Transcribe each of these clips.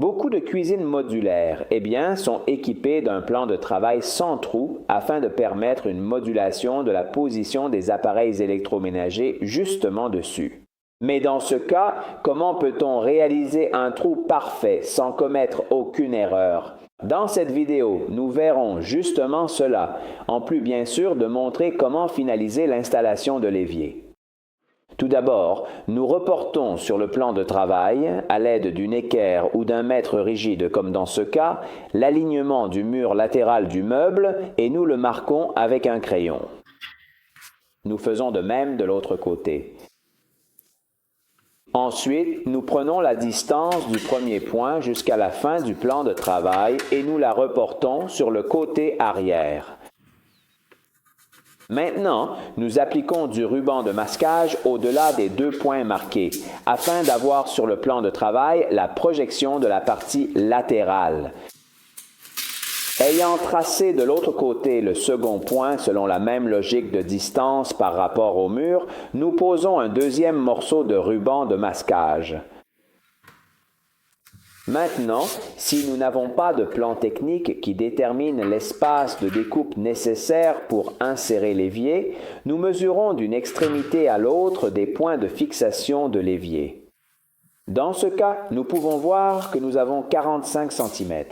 Beaucoup de cuisines modulaires, sont équipées d'un plan de travail sans trou afin de permettre une modulation de la position des appareils électroménagers justement dessus. Mais dans ce cas, comment peut-on réaliser un trou parfait sans commettre aucune erreur? Dans cette vidéo, nous verrons justement cela, en plus bien sûr de montrer comment finaliser l'installation de l'évier. Tout d'abord, nous reportons sur le plan de travail, à l'aide d'une équerre ou d'un mètre rigide comme dans ce cas, l'alignement du mur latéral du meuble et nous le marquons avec un crayon. Nous faisons de même de l'autre côté. Ensuite, nous prenons la distance du premier point jusqu'à la fin du plan de travail et nous la reportons sur le côté arrière. Maintenant, nous appliquons du ruban de masquage au-delà des 2 points marqués, afin d'avoir sur le plan de travail la projection de la partie latérale. Ayant tracé de l'autre côté le second point selon la même logique de distance par rapport au mur, nous posons un deuxième morceau de ruban de masquage. Maintenant, si nous n'avons pas de plan technique qui détermine l'espace de découpe nécessaire pour insérer l'évier, nous mesurons d'une extrémité à l'autre des points de fixation de l'évier. Dans ce cas, nous pouvons voir que nous avons 45 cm.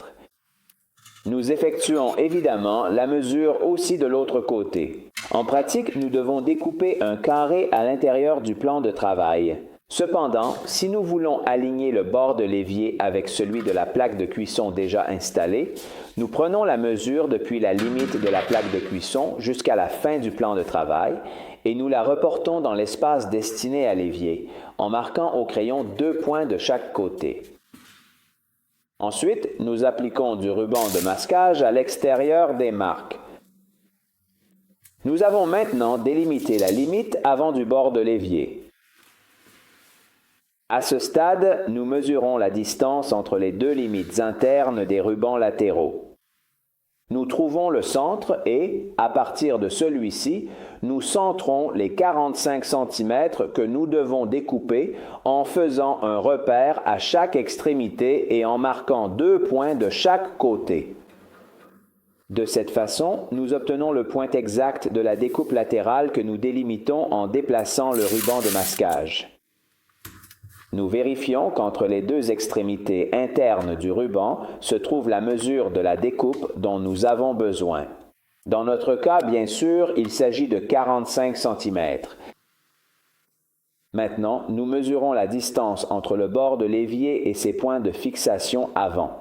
Nous effectuons évidemment la mesure aussi de l'autre côté. En pratique, nous devons découper un carré à l'intérieur du plan de travail. Cependant, si nous voulons aligner le bord de l'évier avec celui de la plaque de cuisson déjà installée, nous prenons la mesure depuis la limite de la plaque de cuisson jusqu'à la fin du plan de travail et nous la reportons dans l'espace destiné à l'évier, en marquant au crayon 2 points de chaque côté. Ensuite, nous appliquons du ruban de masquage à l'extérieur des marques. Nous avons maintenant délimité la limite avant du bord de l'évier. À ce stade, nous mesurons la distance entre les 2 limites internes des rubans latéraux. Nous trouvons le centre et, à partir de celui-ci, nous centrons les 45 cm que nous devons découper en faisant un repère à chaque extrémité et en marquant 2 points de chaque côté. De cette façon, nous obtenons le point exact de la découpe latérale que nous délimitons en déplaçant le ruban de masquage. Nous vérifions qu'entre les 2 extrémités internes du ruban se trouve la mesure de la découpe dont nous avons besoin. Dans notre cas, bien sûr, il s'agit de 45 cm. Maintenant, nous mesurons la distance entre le bord de l'évier et ses points de fixation avant.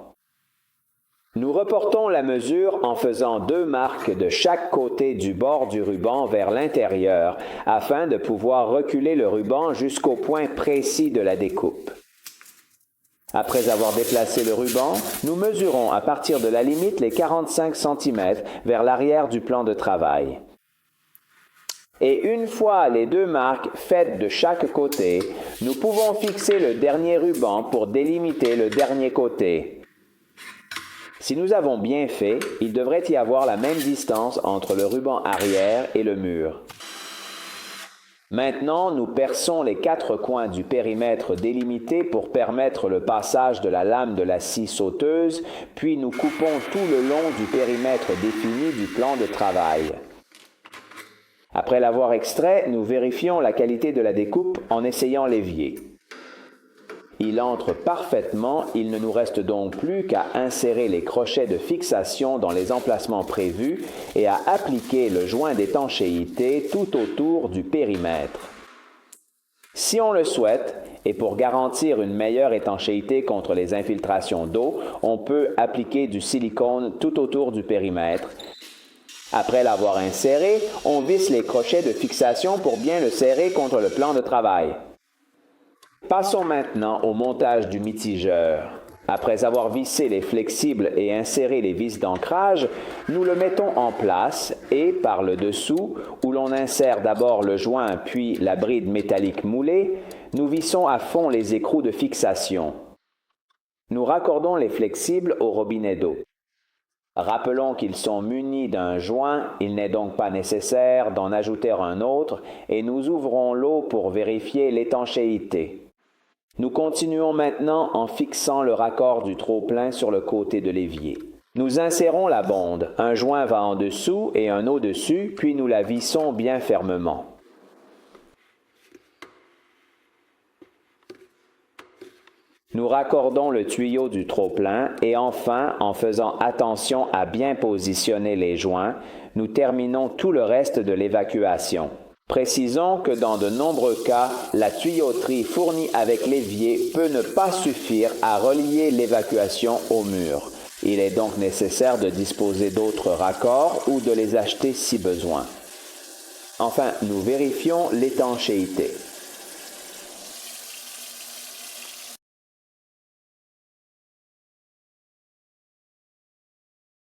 Nous reportons la mesure en faisant 2 marques de chaque côté du bord du ruban vers l'intérieur, afin de pouvoir reculer le ruban jusqu'au point précis de la découpe. Après avoir déplacé le ruban, nous mesurons à partir de la limite les 45 cm vers l'arrière du plan de travail. Et une fois les 2 marques faites de chaque côté, nous pouvons fixer le dernier ruban pour délimiter le dernier côté. Si nous avons bien fait, il devrait y avoir la même distance entre le ruban arrière et le mur. Maintenant, nous perçons les 4 coins du périmètre délimité pour permettre le passage de la lame de la scie sauteuse, puis nous coupons tout le long du périmètre défini du plan de travail. Après l'avoir extrait, nous vérifions la qualité de la découpe en essayant l'évier. Il entre parfaitement, il ne nous reste donc plus qu'à insérer les crochets de fixation dans les emplacements prévus et à appliquer le joint d'étanchéité tout autour du périmètre. Si on le souhaite, et pour garantir une meilleure étanchéité contre les infiltrations d'eau, on peut appliquer du silicone tout autour du périmètre. Après l'avoir inséré, on visse les crochets de fixation pour bien le serrer contre le plan de travail. Passons maintenant au montage du mitigeur. Après avoir vissé les flexibles et inséré les vis d'ancrage, nous le mettons en place et, par le dessous, où l'on insère d'abord le joint puis la bride métallique moulée, nous vissons à fond les écrous de fixation. Nous raccordons les flexibles au robinet d'eau. Rappelons qu'ils sont munis d'un joint, il n'est donc pas nécessaire d'en ajouter un autre et nous ouvrons l'eau pour vérifier l'étanchéité. Nous continuons maintenant en fixant le raccord du trop-plein sur le côté de l'évier. Nous insérons la bonde, un joint va en dessous et un au-dessus, puis nous la vissons bien fermement. Nous raccordons le tuyau du trop-plein et enfin, en faisant attention à bien positionner les joints, nous terminons tout le reste de l'évacuation. Précisons que dans de nombreux cas, la tuyauterie fournie avec l'évier peut ne pas suffire à relier l'évacuation au mur. Il est donc nécessaire de disposer d'autres raccords ou de les acheter si besoin. Enfin, nous vérifions l'étanchéité.